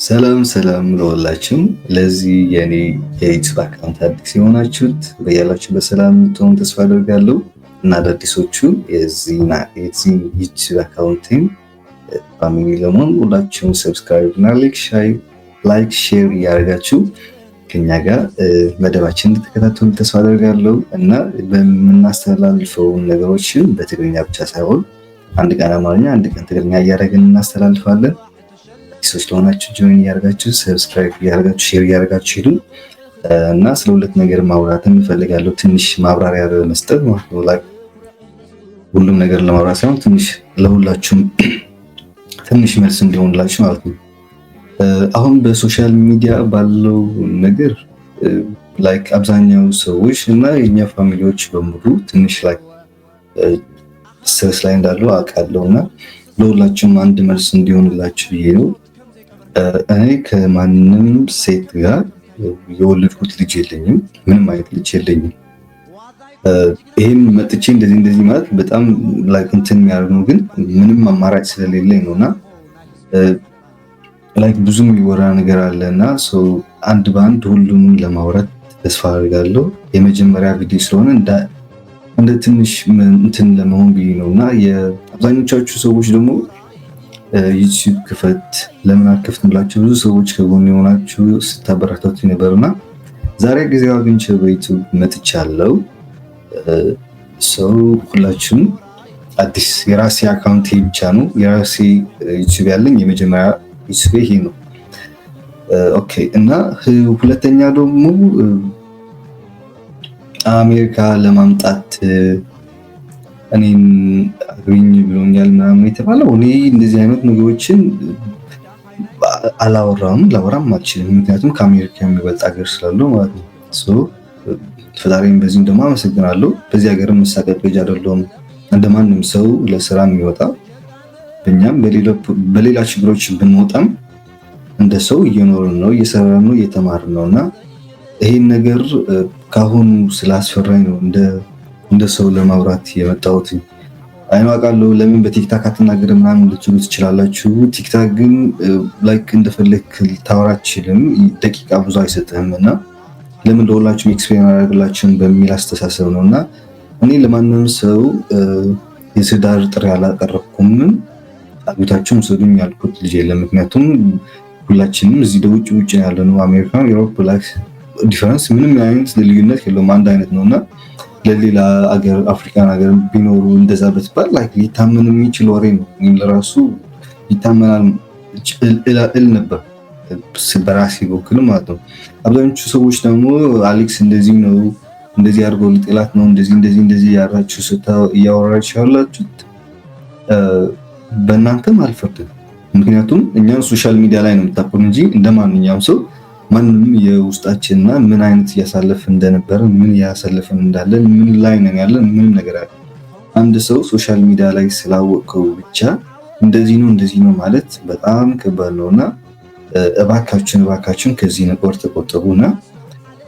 ሰላም ሰላም ለሁላችሁም። ለዚህ የኔ የዩቲዩብ አካውንት አዲስ የሆናችሁት በያላችሁ በሰላም ትሆኑ ተስፋ አደርጋለሁ እና አዳዲሶቹ የዚህ ዩቲዩብ አካውንቴን ፋሚሊ ለመሆን ሁላችሁም ሰብስክራይብ እና ላይክ ሼር እያደረጋችሁ ከኛ ጋር መደባችን እንድትከታተሉ ተስፋ አደርጋለሁ እና በምናስተላልፈው ነገሮችን በትግርኛ ብቻ ሳይሆን አንድ ቀን አማርኛ አንድ ቀን ትግርኛ እያደረግን እናስተላልፋለን። ሰዎች ለሆናችሁ ጆይን እያደረጋችሁ ሰብስክራይብ እያደረጋችሁ ሼር እያደረጋችሁ ሄዱ እና ስለ ሁለት ነገር ማውራት እንፈልጋለሁ። ትንሽ ማብራሪያ ለመስጠት ማለት ነው። ላይክ ሁሉም ነገር ለማውራት ሳይሆን ትንሽ ለሁላችሁም ትንሽ መልስ እንዲሆንላችሁ ማለት ነው። አሁን በሶሻል ሚዲያ ባለው ነገር ላይክ አብዛኛው ሰዎች እና የኛ ፋሚሊዎች በሙሉ ትንሽ ላይክ ስትረስ ላይ እንዳሉ አውቃለሁና ለሁላችሁም አንድ መልስ እንዲሆንላችሁ ብዬ ነው። እኔ ከማንም ሴት ጋር የወለድኩት ልጅ የለኝም፣ ምንም አይነት ልጅ የለኝም። ይሄን መጥቼ እንደዚህ ማለት በጣም ላይክ እንትን የሚያደርግ ነው፣ ግን ምንም አማራጭ ስለሌለኝ ነውና ላይክ ብዙ የሚወራ ነገር አለና አንድ በአንድ ሁሉንም ለማውራት ተስፋ አድርጋለሁ። የመጀመሪያ ቪዲዮ ስለሆነ እንደ ትንሽ እንትን ለመሆን ብዬ ነውና የአብዛኞቻችሁ ሰዎች ደግሞ ዩቲዩብ ክፈት ለምን አትከፍትም ብላችሁ ብዙ ሰዎች ከጎን የሆናችሁ ስታበረታቱ ነበርና ዛሬ ጊዜው አግኝቼ በዩቲዩብ መጥቻለሁ። ሁላችሁም አዲስ የራሴ አካውንት ብቻ ነው የራሴ ዩቲዩብ ያለኝ የመጀመሪያ ዩቲዩብ ይሄ ነው። ኦኬ እና ሁለተኛ ደግሞ አሜሪካ ለማምጣት እኔን አግኝ ብሎኛል ምናምን የተባለው እኔ እንደዚህ አይነት ነገሮችን ላወራም አልችልም፣ ምክንያቱም ከአሜሪካ የሚበልጥ ሀገር ስላለው ማለት ነው። ፈጣሪን በዚህም ደግሞ አመሰግናለሁ። በዚህ ሀገር መሳቀቅ ልጅ አይደለሁም፣ እንደማንም ሰው ለስራ የሚወጣ በእኛም በሌላ ችግሮች ብንወጣም እንደ ሰው እየኖርን ነው፣ እየሰራን ነው፣ እየተማርን ነው እና ይሄን ነገር ካሁኑ ስላስፈራኝ ነው እንደ ሰው ለማውራት የመጣሁት። አይዋቃለሁ ለምን በቲክታክ አትናገር ምናምን ልትሉ ትችላላችሁ። ቲክታክ ግን ላይክ እንደፈለክ ልታወራ አትችልም፣ ደቂቃ ብዙ አይሰጥህም እና ለምን ለሁላችሁም ኤክስፔሪንስ አደርግላችሁም በሚል አስተሳሰብ ነው እና እኔ ለማንም ሰው የትዳር ጥሪ አላቀረብኩም። አግብታችሁም ስዱኝ ያልኩት ልጅ የለም፣ ምክንያቱም ሁላችንም እዚህ ውጭ ያለነው አሜሪካን ዩሮፕ ላይክ ዲፈረንስ ምንም አይነት ልዩነት የለውም፣ አንድ አይነት ነውና ለሌላ አገር አፍሪካን ሀገር ቢኖሩ እንደዛ በትባል ላይክ ሊታመን የሚችል ወሬ ነው። ለራሱ ይታመናል እል ነበር በራሴ በኩል ማለት ነው። አብዛኞቹ ሰዎች ደግሞ አሌክስ እንደዚህ ነው እንደዚህ አድርጎ ሊጥላት ነው እንደዚህ ያራችሁ እያወራችሁ ያላችሁት በእናንተም አልፈርድም፣ ምክንያቱም እኛን ሶሻል ሚዲያ ላይ ነው የምታውቁን እንጂ እንደማንኛውም ሰው ማንም የውስጣችንና ምን አይነት እያሳለፍን እንደነበረ ምን እያሳለፍን እንዳለን ምን ላይ ነን ያለን ምንም ነገር አለ። አንድ ሰው ሶሻል ሚዲያ ላይ ስላወቀው ብቻ እንደዚህ ነው ማለት በጣም ከባድ ነውና እባካችሁን ከዚህ ነገር ተቆጠቡና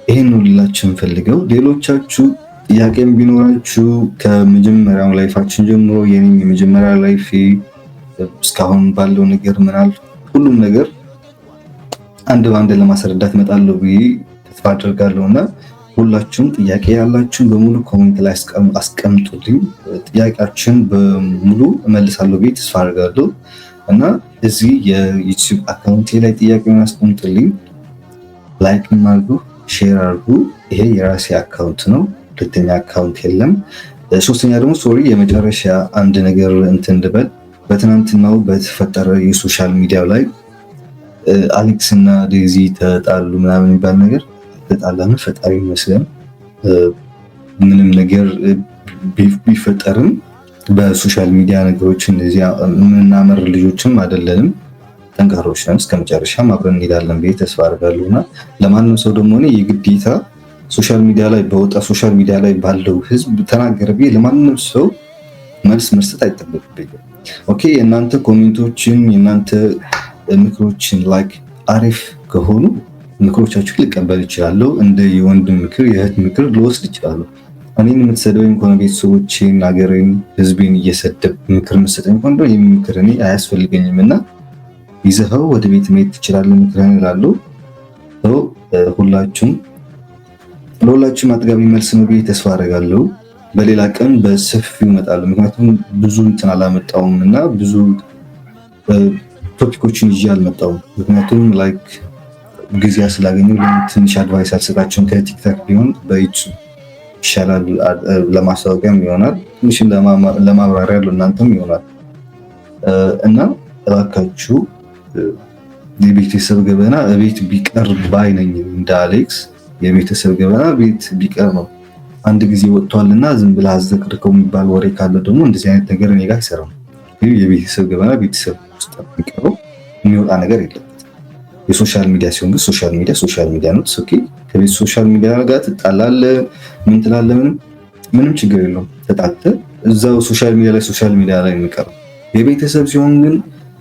ይሄን ነው ልላችሁ ፈልገው። ሌሎቻችሁ ጥያቄም ቢኖራችሁ ከመጀመሪያው ላይፋችን ጀምሮ የኔም የመጀመሪያ ላይፍ እስካሁን ባለው ነገር ምናል ሁሉም ነገር አንድ በአንድ ለማስረዳት እመጣለሁ ብዬ ተስፋ አድርጋለሁ እና ሁላችሁም ጥያቄ ያላችሁን በሙሉ ኮሜንት ላይ አስቀምጡልኝ። ጥያቄያችሁን በሙሉ እመልሳለሁ ብዬ ተስፋ አድርጋለሁ እና እዚህ የዩቲዩብ አካውንቴ ላይ ጥያቄውን አስቀምጡልኝ። ላይክ አድርጉ፣ ሼር አድርጉ። ይሄ የራሴ አካውንት ነው፣ ሁለተኛ አካውንት የለም። ሶስተኛ ደግሞ የመጨረሻ አንድ ነገር እንትን ልበል። በትናንትናው በተፈጠረ የሶሻል ሚዲያ ላይ አሌክስ እና ዴዚ ተጣሉ ምናምን የሚባል ነገር ተጣላን። ፈጣሪ ይመስገን ምንም ነገር ቢፈጠርም በሶሻል ሚዲያ ነገሮች እንደዚህ የምናመር ልጆችም አይደለንም፣ ጠንካሮች ነን። እስከመጨረሻም አብረን እንሄዳለን ብዬ ተስፋ አድርጋለሁና ለማንም ሰው ደግሞ እኔ የግዴታ ሶሻል ሚዲያ ላይ ባለው ህዝብ ተናገረ ብዬ ለማንም ሰው መልስ መስጠት አይጠበቅብኝም። ኦኬ የእናንተ ኮሜንቶችን የእናንተ ምክሮችን ላይክ አሪፍ ከሆኑ ምክሮቻችሁ ልቀበል እችላለሁ። እንደ የወንድም ምክር የእህት ምክር ልወስድ እችላለሁ። እኔን የምትሰደበኝ ከሆነ ቤተሰቦቼን፣ ሀገሬን፣ ህዝቤን እየሰደብ ምክር የምትሰጠኝ ከሆነ ይህ ምክር እኔ አያስፈልገኝም እና ይዘኸው ወደ ቤት መሄድ ትችላለህ ምክንያቱም እላለሁ። ለሁላችሁም አጥጋቢ መልስ ነው ብዬ ተስፋ አደርጋለሁ። በሌላ ቀን በሰፊው እመጣለሁ። ምክንያቱም ብዙ እንትን አላመጣውም እና ብዙ ቶፒኮችን ይዤ አልመጣውም። ምክንያቱም ላይክ ጊዜ ስላገኘሁ ትንሽ አድቫይስ አልሰጣችሁም። ከቲክታክ ቢሆን በዩቲዩብ ይሻላል፣ ለማስታወቂያም ይሆናል፣ ትንሽም ለማብራሪያ ለእናንተም ይሆናል እና እባካችሁ የቤተሰብ ገበና ቤት ቢቀር ባይ ነኝ። እንደ አሌክስ የቤተሰብ ገበና ቤት ቢቀር ነው። አንድ ጊዜ ወጥቷልና ዝም ብለህ አዘቅርከው የሚባል ወሬ ካለ ደግሞ እንደዚህ አይነት ነገር እኔ ጋር አይሰራም። የቤተሰብ ገበና ቤተሰብ ውስጥ የሚቀረው የሚወጣ ነገር የለም። የሶሻል ሚዲያ ሲሆን ግን ሶሻል ሚዲያ ነው። ኦኬ ከቤት ሶሻል ሚዲያ ጋር ትጣላለህ፣ ምን ትላለህ፣ ምንም ችግር የለውም። ተጣልተህ እዛው ሶሻል ሚዲያ ላይ የሚቀረው። የቤተሰብ ሲሆን ግን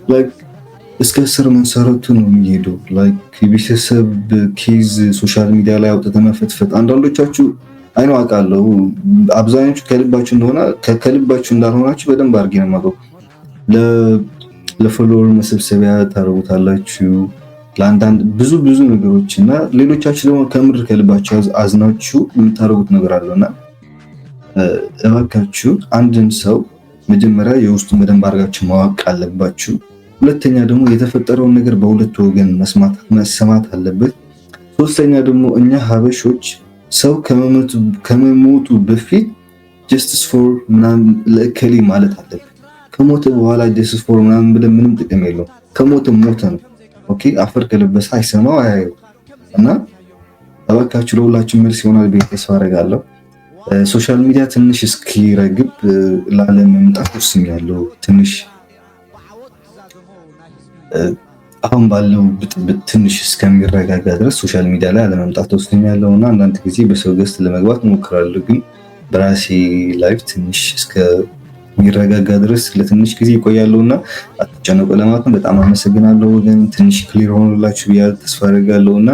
ላይክ እስከ ስር መሰረቱ ነው የሚሄደው። ላይክ የቤተሰብ ኬዝ ሶሻል ሚዲያ ላይ አውጥተህ መፈትፈት። አንዳንዶቻችሁ አይኖ አውቃለሁ፣ አብዛኞቹ ከልባችሁ እንደሆነ ከልባችሁ እንዳልሆናችሁ በደንብ አድርጌ ነው የማውቀው። ለፎሎወር መሰብሰቢያ ታደርጉታላችሁ ለአንዳንድ ብዙ ነገሮች እና ሌሎቻችሁ ደግሞ ከምር ከልባችሁ አዝናችሁ የምታደርጉት ነገር አለና እባካችሁ አንድን ሰው መጀመሪያ የውስጡን በደንብ አድርጋችሁ ማወቅ አለባችሁ። ሁለተኛ ደግሞ የተፈጠረውን ነገር በሁለት ወገን መሰማት አለበት። ሶስተኛ ደግሞ እኛ ሀበሾች ሰው ከመሞቱ በፊት ጀስቲስ ፎር ምናምን ለእከሌ ማለት አለብን። ከሞተ በኋላ ጀስቲስ ፎር ምናምን ብለን ምንም ጥቅም የለውም። ከሞተ ሞተ ነው። ኦኬ አፈር ከለበሰ አይሰማው አያየው እና እባካችሁ ለሁላችሁም መልስ ይሆናል ብዬ ተስፋ አደርጋለሁ። ሶሻል ሚዲያ ትንሽ እስኪረግብ ላለመምጣት ወስኛለሁ። ትንሽ አሁን ባለው ብጥብጥ ትንሽ እስከሚረጋጋ ድረስ ሶሻል ሚዲያ ላይ አለመምጣት ወስኛለሁ እና አንዳንድ ጊዜ በሰው ገስት ለመግባት እሞክራለሁ። ግን በራሴ ላይፍ ትንሽ እስከሚረጋጋ ድረስ ለትንሽ ጊዜ ይቆያለሁና አትጨነቁ ለማለት ነው። በጣም አመሰግናለሁ። ግን ትንሽ ክሊር ሆኖላችሁ ብዬ ተስፋ አደርጋለሁና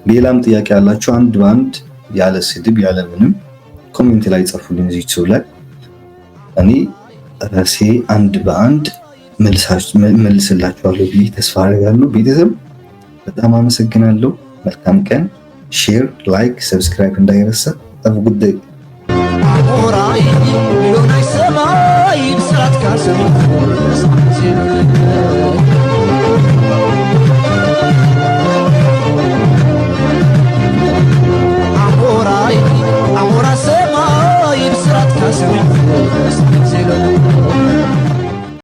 ሌላም ጥያቄ ያላችሁ አንድ በአንድ ያለ ስድብ ያለ ምንም ኮሜንት ላይ ጻፉልኝ እዚህ ዩቲዩብ ላይ። እኔ ራሴ አንድ በአንድ መልስላችኋለሁ ብዬ ተስፋ አደርጋለሁ። ቤተሰብ በጣም አመሰግናለሁ። መልካም ቀን። ሼር፣ ላይክ፣ ሰብስክራይብ እንዳይረሳ። ጠፍ ጉዳይ ኦራይ ዮናይ ሰማይ ብስራት ካሰማ